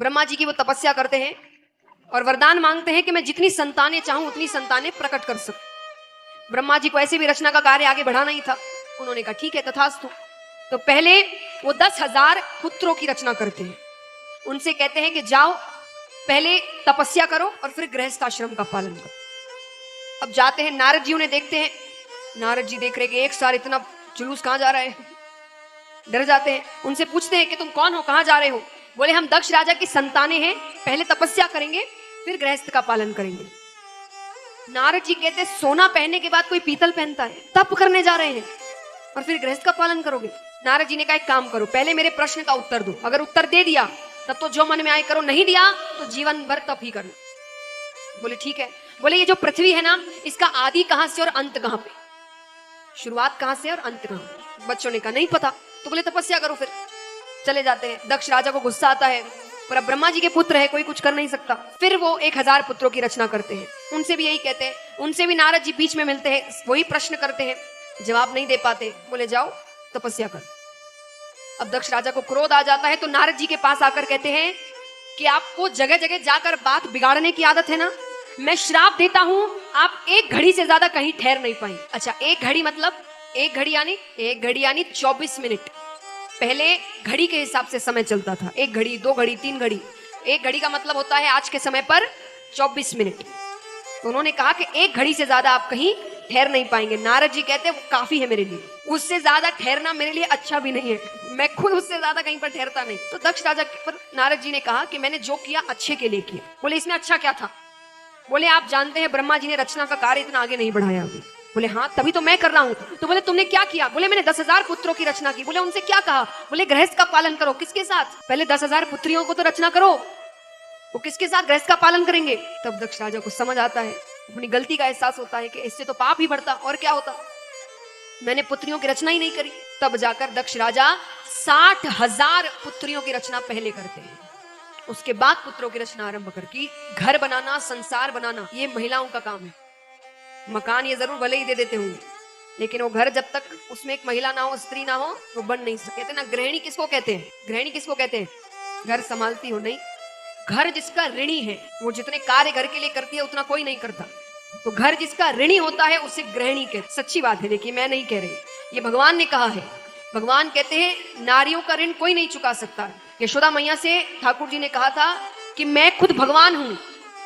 ब्रह्मा जी की वो तपस्या करते हैं और वरदान मांगते हैं कि मैं जितनी संतानें चाहूं उतनी संतानें प्रकट कर सकूं। ब्रह्मा जी को ऐसे भी रचना का कार्य आगे बढ़ाना ही था। उन्होंने कहा ठीक है तथास्तु। तो पहले वो 10,000 पुत्रों की रचना करते हैं। उनसे कहते हैं कि जाओ पहले तपस्या करो और फिर गृहस्थ आश्रम का पालन करो। अब जाते हैं, नारद जी उन्हें देखते हैं। नारद जी देख रहे कि एक साल इतना जुलूस कहां जा रहा है, डर जाते हैं। उनसे पूछते हैं कि तुम कौन हो, कहां जा रहे हो? बोले हम दक्ष राजा की संतानें हैं, पहले तपस्या करेंगे फिर गृहस्थ का पालन करेंगे। नारद जी कहते सोना पहनने के बाद कोई पीतल पहनता है? तप करने जा रहे हैं और फिर गृहस्थ का पालन करोगे? नारद जी ने कहा एक काम करो, पहले मेरे प्रश्न का उत्तर दो। अगर उत्तर दे दिया तब तो जो मन में आए करो, नहीं दिया तो जीवन भर तप ही करना। बोले ठीक है। बोले ये जो पृथ्वी है ना, इसका आदि कहां से और अंत कहां पे, शुरुआत कहां से और अंत कहां पे? बच्चों ने कहा नहीं पता। तो बोले तपस्या करो। फिर चले जाते हैं। दक्ष राजा को गुस्सा आता है, पर अब ब्रह्मा जी के पुत्र है, कोई कुछ कर नहीं सकता। फिर वो 1,000 पुत्रों की रचना करते हैं। उनसे भी यही कहते हैं। उनसे भी नारद जी बीच में मिलते हैं, वही प्रश्न करते हैं, जवाब नहीं दे पाते। बोले जाओ तपस्या कर। अब दक्ष राजा को क्रोध आ जाता है, तो नारद जी के पास आकर कहते हैं कि आपको जगह जगह जाकर बात बिगाड़ने की आदत है ना, मैं श्राप देता हूं आप एक घड़ी से ज्यादा कहीं ठहर नहीं पाई। अच्छा, एक घड़ी मतलब एक घड़ी यानी 24 मिनट। पहले घड़ी के हिसाब से समय चलता था, 1 घड़ी 2 घड़ी 3 घड़ी। 1 घड़ी का मतलब होता है आज के समय पर 24 मिनट। तो उन्होंने कहा कि 1 घड़ी से ज्यादा आप कहीं ठहर नहीं पाएंगे। नारद जी कहते हैं वो काफी है मेरे लिए, उससे ज्यादा ठहरना मेरे लिए अच्छा भी नहीं है, मैं खुद उससे ज्यादा कहीं पर ठहरता नहीं। तो दक्ष राजा पर नारद जी ने कहा कि मैंने जो किया अच्छे के लिए किया। बोले इसमें अच्छा क्या था? बोले आप जानते हैं ब्रह्मा जी ने रचना का कार्य इतना आगे नहीं बढ़ाया अभी। बोले हाँ तभी तो मैं कर रहा हूं। तो बोले तुमने क्या किया? बोले मैंने 10,000 पुत्रों की रचना की। बोले उनसे क्या कहा? बोले गृहस्थ का पालन करो। किसके साथ? पहले 10,000 पुत्रियों को तो रचना करो, वो किसके साथ गृहस्थ का पालन करेंगे? तब दक्ष राजा को समझ आता है, अपनी गलती का एहसास होता है कि इससे तो पाप ही बढ़ता, और क्या होता, मैंने पुत्रियों की रचना ही नहीं करी। तब जाकर दक्ष राजा 60,000 पुत्रियों की रचना पहले करते हैं। उसके बाद पुत्रों की रचना आरंभ करके घर बनाना, संसार बनाना, ये महिलाओं का काम है। मकान ये जरूर भले ही दे देते होंगे, लेकिन वो घर जब तक उसमें एक महिला ना हो, स्त्री ना हो, वो बन नहीं सकते। कहते ना गृहिणी किसको कहते हैं? गृहिणी किसको कहते हैं? घर संभालती हो नहीं, घर जिसका ऋणी है, वो जितने कार्य घर के लिए करती है उतना कोई नहीं करता। तो घर जिसका ऋणी होता है उसे गृहिणी कहते। सच्ची बात है, देखिए मैं नहीं कह रही, ये भगवान ने कहा है। भगवान कहते हैं नारियों का ऋण कोई नहीं चुका सकता। यशोदा मैया से ठाकुर जी ने कहा था कि मैं खुद भगवान हूं,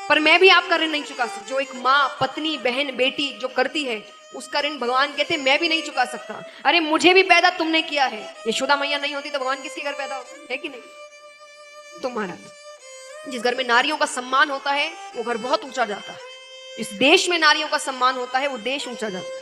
पर मैं भी आपका ऋण नहीं चुका सकता। जो एक माँ, पत्नी, बहन, बेटी जो करती है, उसका ऋण भगवान कहते हैं मैं भी नहीं चुका सकता। अरे मुझे भी पैदा तुमने किया है, यशोदा मैया नहीं होती तो भगवान किसके घर पैदा होता है कि नहीं? तुम्हारा। जिस घर में नारियों का सम्मान होता है वो घर बहुत ऊंचा जाता है। जिस देश में नारियों का सम्मान होता है वो देश ऊंचा जाता है।